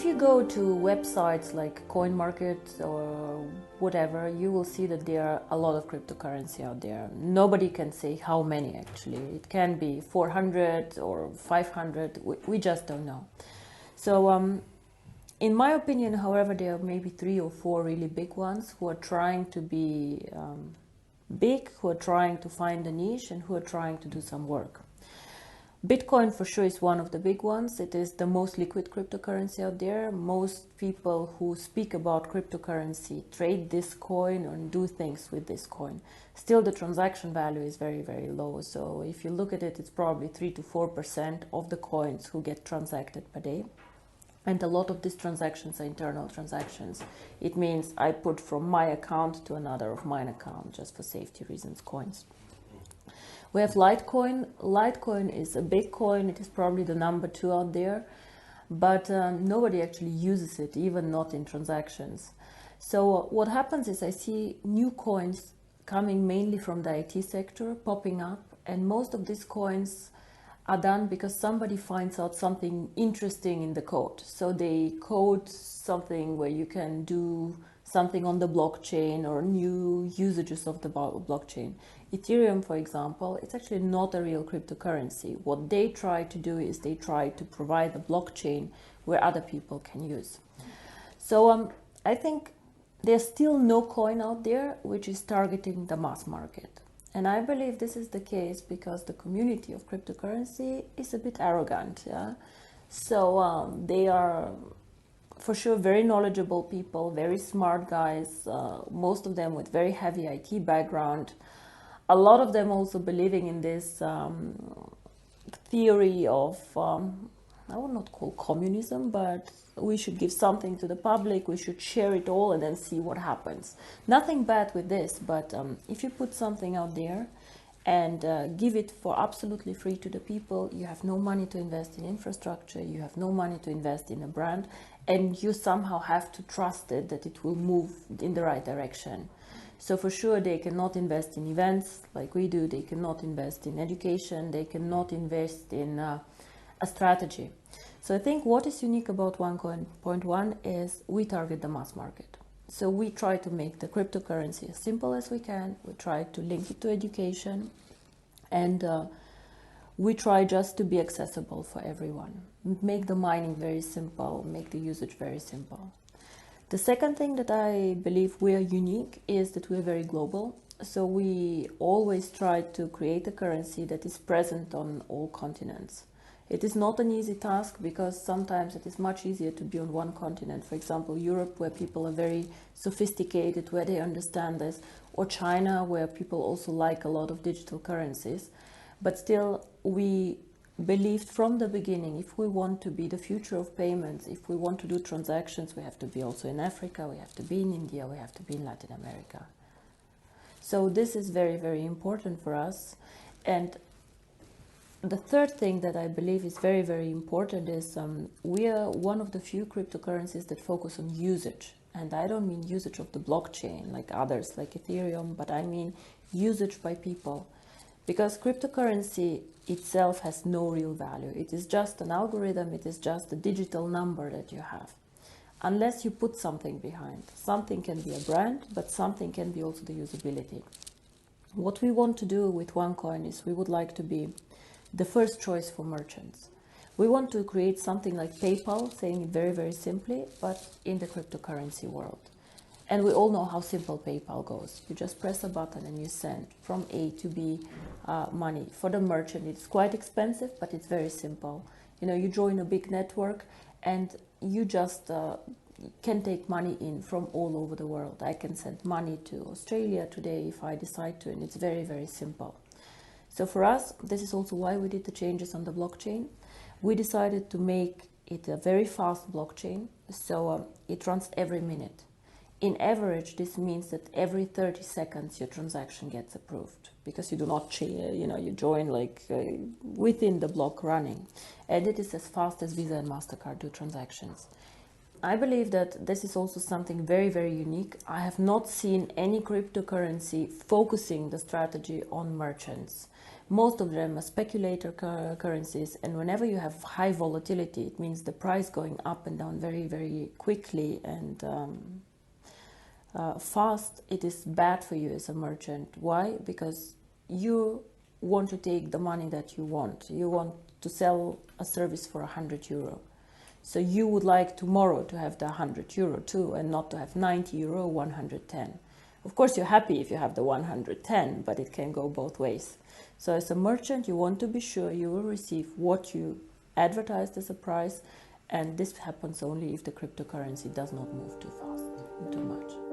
you go to websites like CoinMarket or whatever, you will see that there are a lot of cryptocurrency out there. Nobody can say how many actually. It can be 400 or 500. We just don't know. So in my opinion, however, there are maybe 3 or 4 really big ones who are trying to be big, who are trying to find a niche, and who are trying to do some work. Bitcoin for sure is one of the big ones. It is the most liquid cryptocurrency out there. Most people who speak about cryptocurrency trade this coin or do things with this coin. Still, the transaction value is very, very low. So if you look at it, it's probably 3 to 4% of the coins who get transacted per day. And a lot of these transactions are internal transactions. It means I put from my account to another of mine account, just for safety reasons, coins. We have Litecoin. Litecoin is a big coin. It is probably the number 2 out there, but nobody actually uses it, even not in transactions. So what happens is I see new coins coming mainly from the IT sector popping up, and most of these coins are done because somebody finds out something interesting in the code. So they code something where you can do something on the blockchain or new usages of the blockchain. Ethereum, for example, it's actually not a real cryptocurrency. What they try to do is they try to provide a blockchain where other people can use. So I think there's still no coin out there which is targeting the mass market. And I believe this is the case because the community of cryptocurrency is a bit arrogant. Yeah? So they are for sure very knowledgeable people, very smart guys, most of them with very heavy IT background. A lot of them also believing in this theory of, I would not call communism, but we should give something to the public, we should share it all and then see what happens. Nothing bad with this, but if you put something out there and give it for absolutely free to the people, you have no money to invest in infrastructure, you have no money to invest in a brand, and you somehow have to trust it that it will move in the right direction. So for sure they cannot invest in events like we do, they cannot invest in education, they cannot invest in a strategy. So I think what is unique about Onecoin is we target the mass market. So we try to make the cryptocurrency as simple as we can, we try to link it to education, and we try just to be accessible for everyone. Make the mining very simple, make the usage very simple. The second thing that I believe we are unique is that we are very global. So we always try to create a currency that is present on all continents. It is not an easy task because sometimes it is much easier to be on one continent. For example, Europe, where people are very sophisticated, where they understand this, or China, where people also like a lot of digital currencies. But still, we believed from the beginning, if we want to be the future of payments, if we want to do transactions, we have to be also in Africa, we have to be in India, we have to be in Latin America. So this is very, very important for us. And the third thing that I believe is very, very important is we are one of the few cryptocurrencies that focus on usage. And I don't mean usage of the blockchain like others, like Ethereum, but I mean usage by people. Because cryptocurrency itself has no real value. It is just an algorithm, it is just a digital number that you have. Unless you put something behind. Something can be a brand, but something can be also the usability. What we want to do with Onecoin is we would like to be the first choice for merchants. We want to create something like PayPal, saying it very, very simply, but in the cryptocurrency world. And we all know how simple PayPal goes. You just press a button and you send from A to B money. For the merchant, it's quite expensive, but it's very simple. You know, you join a big network and you just can take money in from all over the world. I can send money to Australia today if I decide to, and it's very, very simple. So for us, this is also why we did the changes on the blockchain. We decided to make it a very fast blockchain, so it runs every minute. In average, this means that every 30 seconds your transaction gets approved because you do not, you join like within the block running. And it is as fast as Visa and MasterCard do transactions. I believe that this is also something very, very unique. I have not seen any cryptocurrency focusing the strategy on merchants. Most of them are speculator currencies, and whenever you have high volatility, it means the price going up and down very, very quickly and fast. It is bad for you as a merchant. Why? Because you want to take the money that you want. You want to sell a service for €100. So you would like tomorrow to have the €100 too, and not to have €90, 110. Of course, you're happy if you have the 110, but it can go both ways. So as a merchant, you want to be sure you will receive what you advertised as a price, and this happens only if the cryptocurrency does not move too fast, too much.